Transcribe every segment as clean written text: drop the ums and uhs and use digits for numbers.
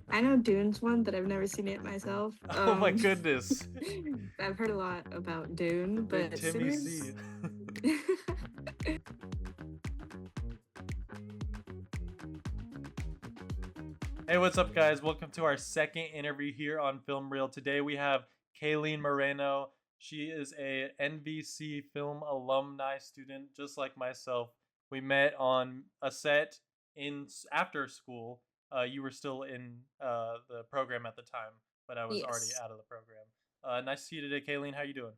I know Dune's one, but I've never seen it myself. Oh my goodness. I've heard a lot about Dune, Big but Timmy Sinners. C. Hey, what's up, guys? Welcome to our second interview here on Film Reel. Today we have Kaylene Moreno. She is a NVC film alumni student, just like myself. We met on a set in after school. You were still in the program at the time, but I was already Yes, out of the program. Nice to see you today, Kaylene. How you doing?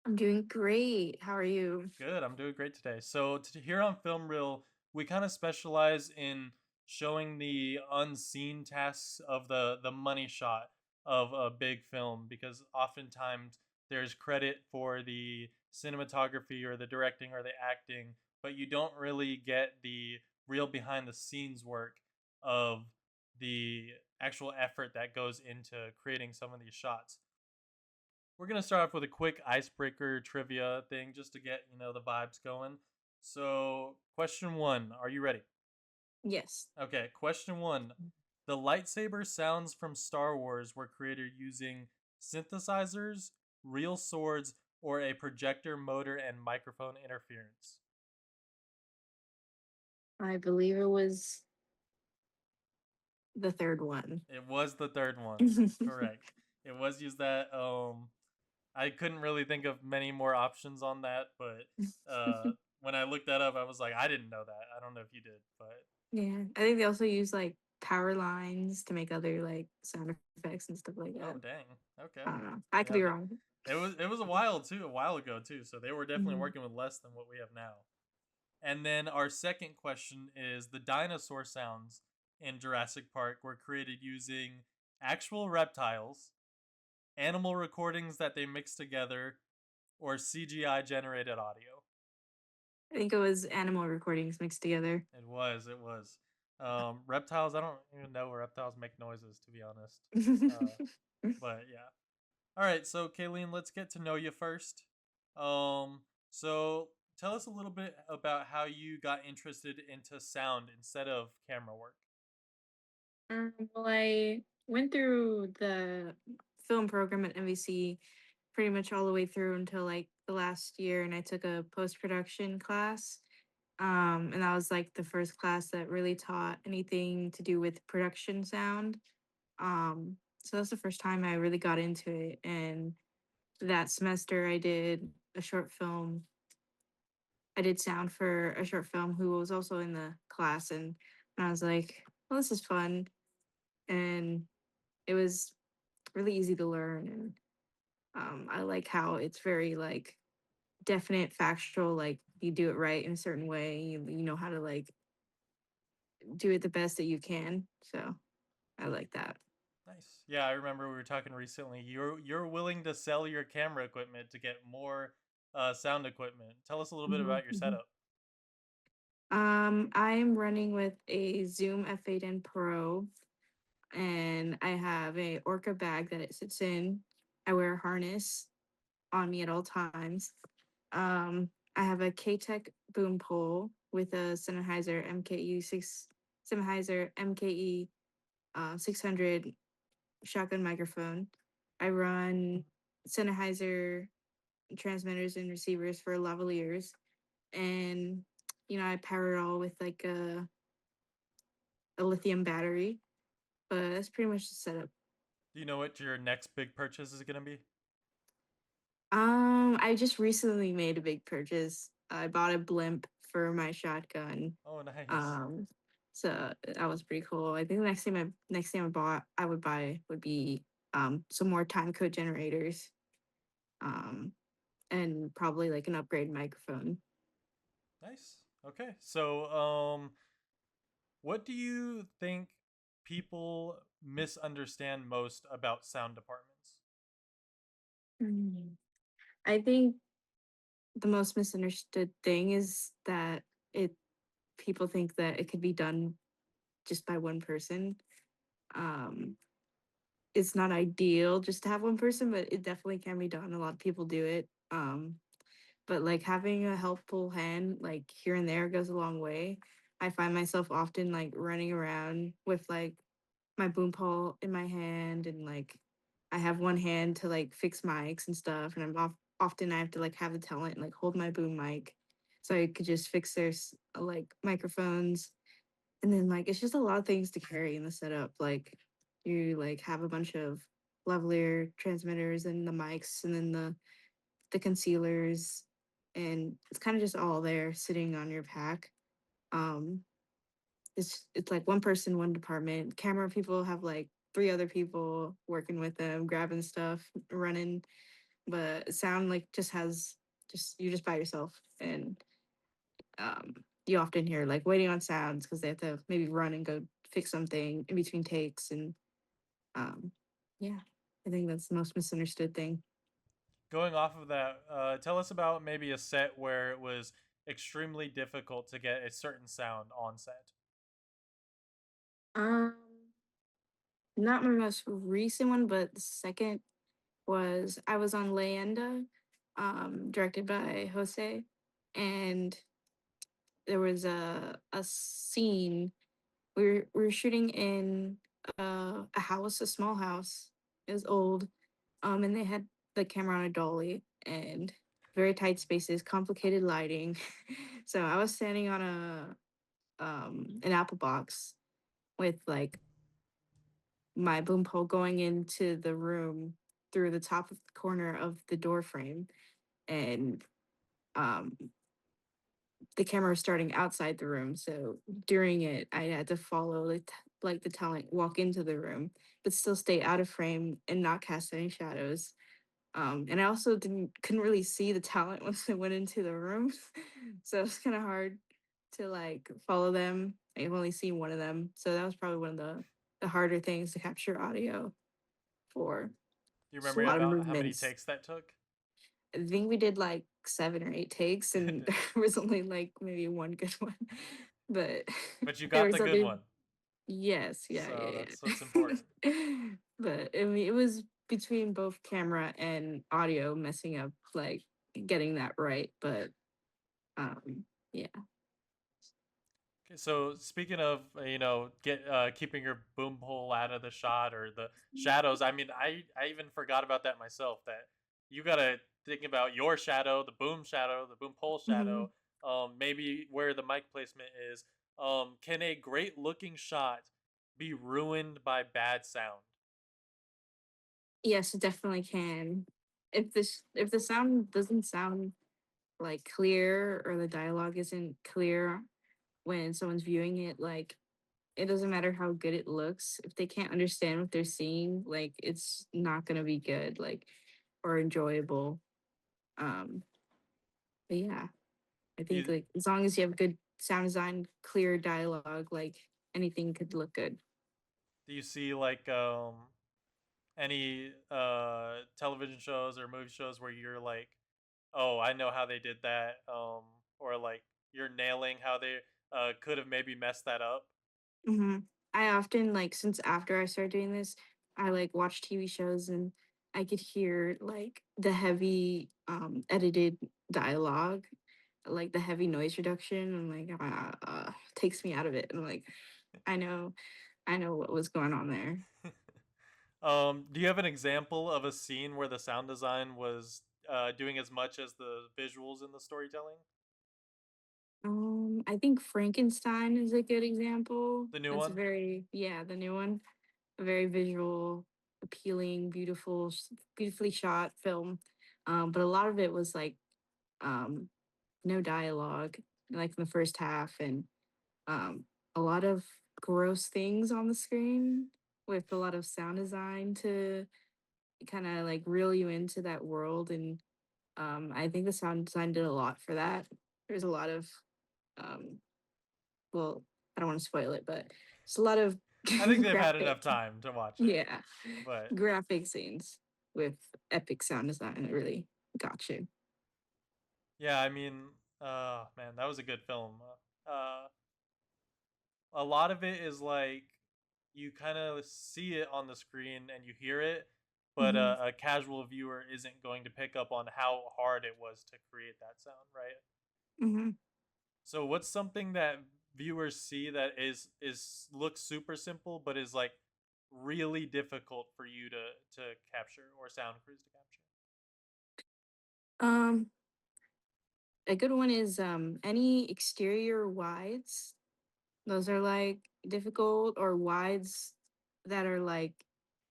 I'm doing great. How are you? Good. I'm doing great today. So here on Film Reel, we kind of specialize in showing the unseen tasks of the money shot of a big film because oftentimes there's credit for the cinematography or the directing or the acting, but you don't really get the real behind the scenes work of the actual effort that goes into creating some of these shots. We're gonna start off with a quick icebreaker trivia thing just to get the vibes going. So, question one, are you ready? Yes, Okay, question one. The lightsaber sounds from Star Wars were created using synthesizers, real swords, or a projector motor and microphone interference. I believe it was the third one. It was the third one. Correct. It was used that. I couldn't really think of many more options on that, but when I looked that up, I was like, I didn't know that. I don't know if you did, but Yeah, I think they also use like power lines to make other like sound effects and stuff like oh that. dang, okay, I don't know. I could yeah, be wrong. it was a while ago too, so they were definitely Mhm. working with less than what we have now. And then our second question is the dinosaur sounds in Jurassic Park were created using actual reptiles, animal recordings that they mixed together, or CGI generated audio. I think it was animal recordings mixed together. It was. It was. Reptiles. I don't even know where reptiles make noises, to be honest. Uh, but yeah. All right. So, Kayleen, let's get to know you first. So tell us a little bit about how you got interested into sound instead of camera work. Well, I went through the film program at NVC pretty much all the way through until like the last year, and I took a post production class. And that was like the first class that really taught anything to do with production sound. So that's the first time I really got into it. And that semester, I did a short film. I did sound for a short film who was also in the class, and I was like, well, this is fun. And it was really easy to learn. And I like how it's very like definite, factual, like you do it right in a certain way. You know how to like do it the best that you can. So I like that. Nice. Yeah, I remember we were talking recently. You're willing to sell your camera equipment to get more sound equipment. Tell us a little bit Mhm, about your mhm. setup. I'm running with a Zoom F8N Pro, and I have a Orca bag that it sits in. I wear a harness on me at all times. I have a K-Tech boom pole with a Sennheiser MKE 600 shotgun microphone. I run Sennheiser transmitters and receivers for lavaliers, and I power it all with like a lithium battery. But that's pretty much the setup. Do you know what your next big purchase is going to be? I just recently made a big purchase. I bought a blimp for my shotgun. Oh, nice. Um, so that was pretty cool. I think the next thing I would buy would be some more time code generators. Um, and probably like an upgrade microphone. Nice. Okay. So, what do you think people misunderstand most about sound departments? Mm. I think the most misunderstood thing is that it people think that it could be done just by one person. Um, it's not ideal just to have one person, but it definitely can be done. A lot of people do it. But like having a helpful hand, like here and there, goes a long way. I find myself often like running around with like my boom pole in my hand, and like I have one hand to like fix mics and stuff, and often I have to like have the talent like hold my boom mic so I could just fix their like microphones. And then like it's just a lot of things to carry in the setup. Like you like have a bunch of lavalier transmitters and the mics and then the concealers, and it's kind of just all there sitting on your pack. Um it's like one person, one department. Camera people have like three other people working with them, grabbing stuff, running. But sound like just has just you're just by yourself, and um, you often hear like waiting on sounds because they have to maybe run and go fix something in between takes, and um, yeah, I think that's the most misunderstood thing. Going off of that, tell us about maybe a set where it was extremely difficult to get a certain sound on set. Um, Not my most recent one, but the second was I was on Leyenda, directed by Jose, and there was a scene we were shooting in a house, a small house. It was old, and they had the camera on a dolly and very tight spaces, complicated lighting. So I was standing on a an apple box with like my boom pole going into the room through the top of the corner of the door frame, and um the camera was starting outside the room. So during it, I had to follow like the talent walk into the room, but still stay out of frame and not cast any shadows. And I also couldn't really see the talent once they went into the room, so it's kind of hard to like follow them. I've only seen one of them, so that was probably one of the harder things to capture audio for. Do you Just a remember lot of about how many movements. takes that took? I think we did like 7 or 8 takes, and there was only like maybe one good one. But But you there got was the good other. one, Yes, yeah, so yeah, that's what's important. yeah. But I mean, it was between both camera and audio messing up, like getting that right. But yeah. Okay, so speaking of get keeping your boom hole out of the shot or the shadows, I mean, I even forgot about that myself. That you gotta think about your shadow, the boom pole Hmm. shadow, maybe where the mic placement is. Can a great looking shot be ruined by bad sound? Yes, it definitely can. If the sound doesn't sound like clear, or the dialogue isn't clear when someone's viewing it, like it doesn't matter how good it looks. If they can't understand what they're seeing, like it's not gonna be good, like or enjoyable. Um, but yeah, I Do think you like as long as you have good sound design, clear dialogue, like anything could look good. do you see like any television shows or movie shows where you're like, oh, I know how they did that, or like you're nailing how they could have maybe messed that up? Hmm. I often like since after I started doing this, I like watch TV shows, and I could hear like the heavy edited dialogue, like the heavy noise reduction. I'm like, takes me out of it. And I'm like, I know, I know what was going on there. Do you have an example of a scene where the sound design was doing as much as the visuals in the storytelling? I think Frankenstein is a good example. The new That's one? very, yeah, the new one, a very visual, appealing, beautifully shot film. But a lot of it was like um, no dialogue, like in the first half, and um, a lot of gross things on the screen with a lot of sound design to kind of like reel you into that world. And I think the sound design did a lot for that. There's a lot of um, well, I don't want to spoil it, but it's a lot of I think they've had graphic, enough time to watch it, yeah, but graphic scenes with epic sound design that really got you. yeah, I mean, man, that was a good film. A lot of it is like you kind of see it on the screen and you hear it, but Hmm. a casual viewer isn't going to pick up on how hard it was to create that sound, right? Hmm. So what's something that viewers see that is looks super simple but is like really difficult for you to capture or sound crews to capture? Um, a good one is any exterior wides. Those are like difficult, or wides that are like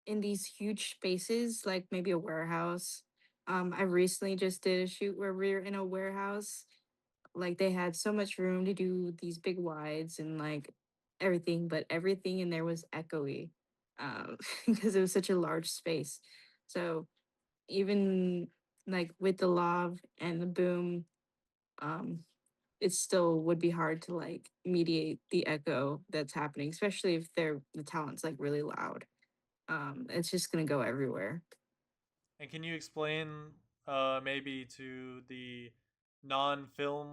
in these huge spaces, like maybe a warehouse. I recently just did a shoot where we were in a warehouse. Like they had so much room to do these big wides and like everything, but everything in there was echoey because it was such a large space. So even like with the lav and the boom, um, it still would be hard to like mediate the echo that's happening, especially if the talent's like really loud. It's just gonna go everywhere. And can you explain maybe to the non-film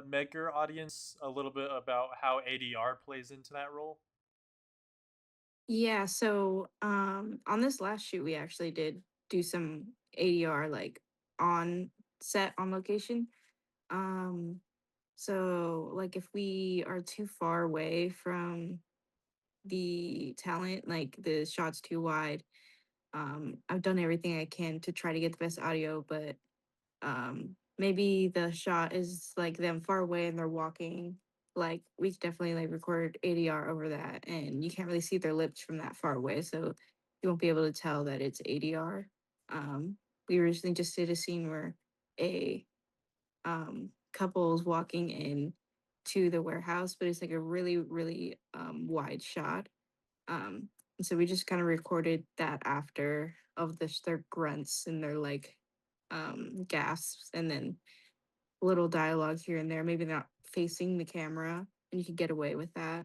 maker audience a little bit about how ADR plays into that role? Yeah, so on this last shoot we actually did do some ADR like on set on location. Um so like if we are too far away from the talent, like the shot's too wide, I've done everything I can to try to get the best audio, but maybe the shot is like them far away and they're walking. Like we could definitely like record ADR over that, and you can't really see their lips from that far away, so you won't be able to tell that it's ADR. um we originally just did a scene where a couple is walking in to the warehouse, but it's like a really wide shot. And so we just kind of recorded that after of their grunts and their like gasps, and then little dialogue here and there. Maybe not facing the camera, and you can get away with that.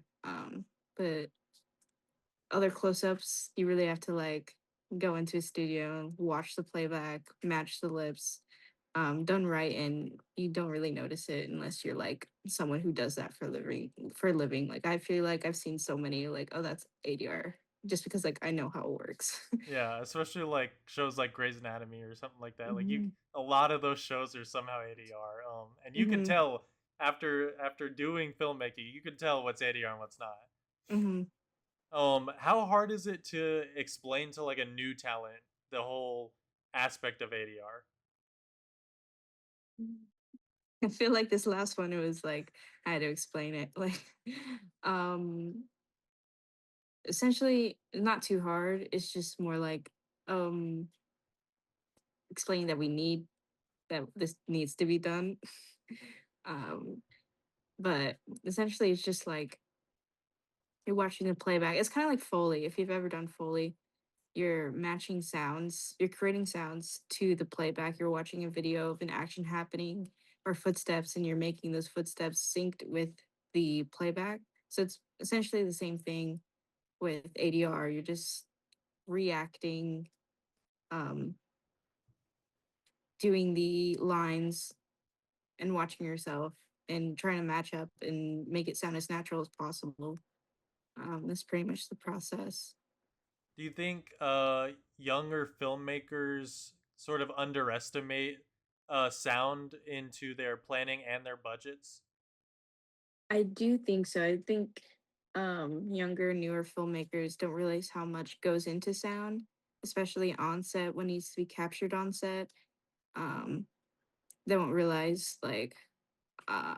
But other close-ups, you really have to like go into a studio and watch the playback, match the lips, done right, and you don't really notice it unless you're like someone who does that for a living. Like I feel like I've seen so many like, oh, that's ADR, just because like I know how it works. Yeah, especially like shows like Grey's Anatomy or something like that. Like you, Hmm. a lot of those shows are somehow ADR. And you can Hmm. tell after doing filmmaking, you can tell what's ADR and what's not. Hmm. How hard is it to explain to like a new talent the whole aspect of ADR? I feel like this last one, it was like I had to explain it. Like, um, essentially, not too hard. It's just more like um explaining that we need that this needs to be done. um, but essentially, it's just like you're watching the playback. It's kind of like Foley. If you've ever done Foley, you're matching sounds, you're creating sounds to the playback. You're watching a video of an action happening or footsteps, and you're making those footsteps synced with the playback. So it's essentially the same thing with ADR. You're just reacting, um, doing the lines and watching yourself and trying to match up and make it sound as natural as possible. That's pretty much the process. Do you think younger filmmakers sort of underestimate sound into their planning and their budgets? I do think so. I think younger, newer filmmakers don't realize how much goes into sound, especially on set when it needs to be captured on set. Um, they won't realize like uh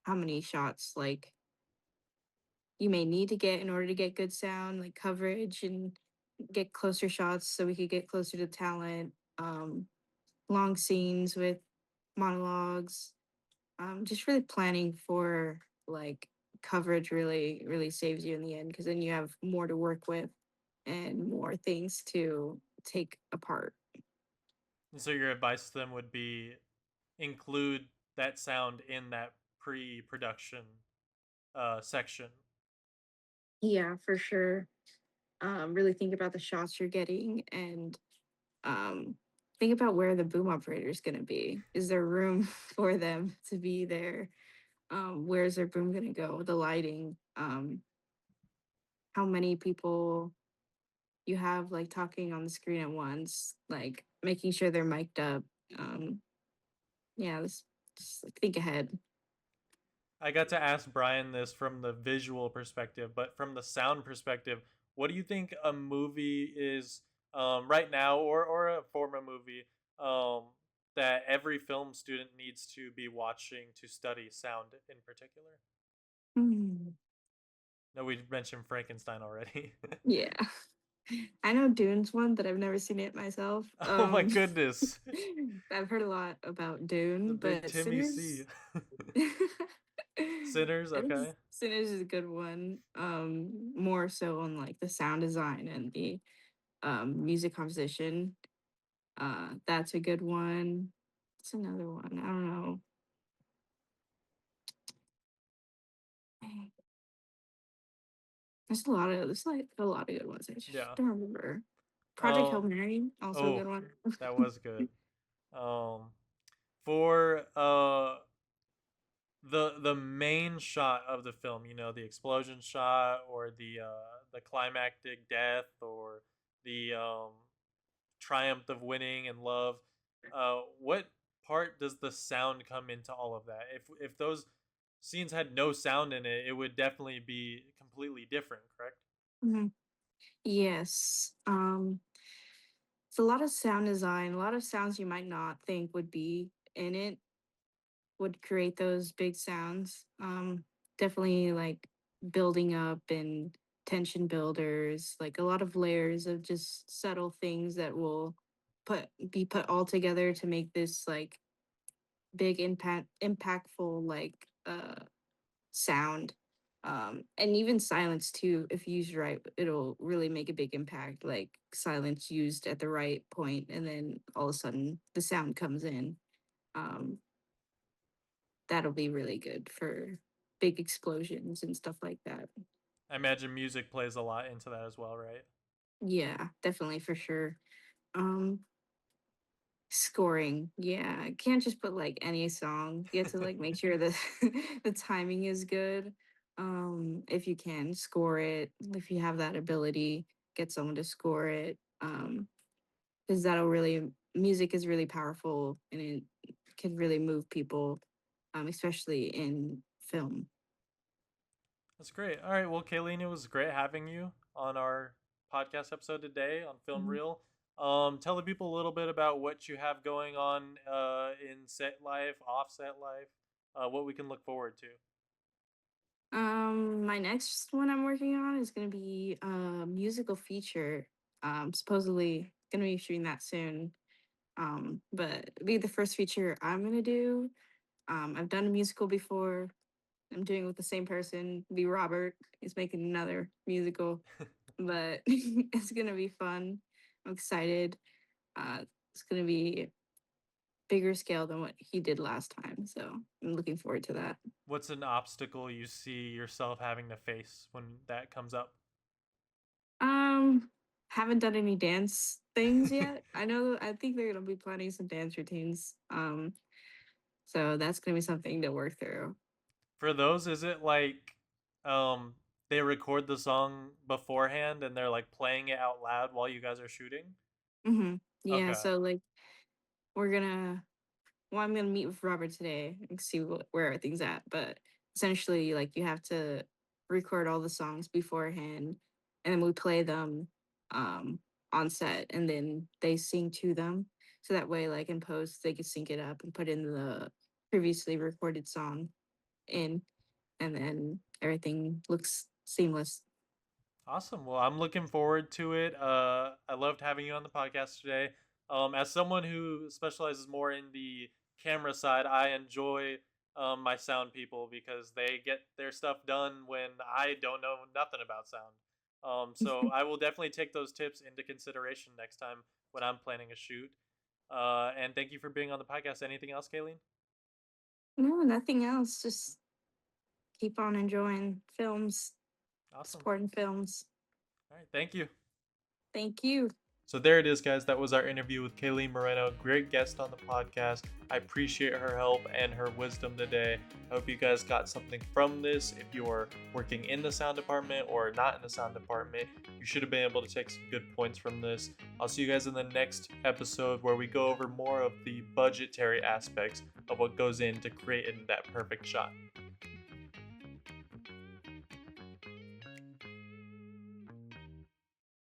how many shots like you may need to get in order to get good sound, like coverage, and get closer shots so we could get closer to talent. Long scenes with monologues, just really planning for like coverage really saves you in the end, because then you have more to work with and more things to take apart. And so your advice to them would be include that sound in that pre-production section. Yeah, for sure. Really think about the shots you're getting, and um, think about where the boom operator is going to be. Is there room for them to be there? Where's their boom going to go? The lighting. How many people you have like talking on the screen at once, like making sure they're mic'd up. Um, yeah, let's just like, think ahead. I got to ask Brian this from the visual perspective, but from the sound perspective, what do you think a movie is right now, or a former movie um, that every film student needs to be watching to study sound in particular? Hmm. No, we mentioned Frankenstein already. Yeah. I know Dune's one, but I've never seen it myself. Oh my goodness, I've heard a lot about the Dune, big but Timmy C. Sinners Sinners, okay. Sinners is a good one. More so on like the sound design and the music composition. That's a good one. It's another one. I don't know. There's like a lot of good ones. I just Yeah. don't remember. Project Hail Um. Mary, also a Oh, good one. that was good. For the main shot of the film, you know, the explosion shot, or the climactic death, or the triumph of winning and love. What part does the sound come into all of that? If those scenes had no sound in it, it would definitely be completely different, correct? Mhm. Yes. It's a lot of sound design, a lot of sounds you might not think would be in it would create those big sounds. Definitely like building up and tension builders, like a lot of layers of just subtle things that will put all together to make this like big impactful like sound. And even silence too, if used right, it'll really make a big impact. Like silence used at the right point, and then all of a sudden the sound comes in. Um, that'll be really good for big explosions and stuff like that. I imagine music plays a lot into that as well, right? Yeah, definitely for sure. Um, Scoring, yeah, can't just put like any song. You have to like make sure that the timing is good. If you can score it, if you have that ability, get someone to score it. Because that'll really music is really powerful and it can really move people, especially in film. That's great. All right. Well, Kaylene, it was great having you on our podcast episode today on Film Mhm. Reel. Tell the people a little bit about what you have going on in set life, off set life, what we can look forward to. My next one I'm working on is gonna be a musical feature. Supposedly gonna be shooting that soon. But it'll be the first feature I'm gonna do. I've done a musical before. I'm doing it with the same person. Be Robert. He's making another musical, but it's gonna be fun. I'm excited. It's gonna be bigger scale than what he did last time, so I'm looking forward to that. What's an obstacle you see yourself having to face when that comes up? Um, haven't done any dance things yet. I think they're gonna be planning some dance routines. So that's gonna be something to work through. For those, is it like um, they record the song beforehand and they're like playing it out loud while you guys are shooting? Yeah, Okay. so like we're gonna well, I'm gonna meet with Robert today and see where everything's at. But essentially, like you have to record all the songs beforehand, and then we play them um, on set, and then they sing to them. So that way, like in post, they can sync it up and put in the previously recorded song in, and then everything looks seamless. Awesome. Well, I'm looking forward to it. I loved having you on the podcast today. As someone who specializes more in the camera side, I enjoy my sound people because they get their stuff done when I don't know nothing about sound. So I will definitely take those tips into consideration next time when I'm planning a shoot. And thank you for being on the podcast. Anything else, Kayleen? No, nothing else. Just keep on enjoying films, Awesome. supporting films. All right. Thank you. Thank you. So there it is, guys. That was our interview with Kaylee Moreno. Great guest on the podcast. I appreciate her help and her wisdom today. I hope you guys got something from this. If you're working in the sound department or not in the sound department, you should have been able to take some good points from this. I'll see you guys in the next episode where we go over more of the budgetary aspects of what goes into creating that perfect shot.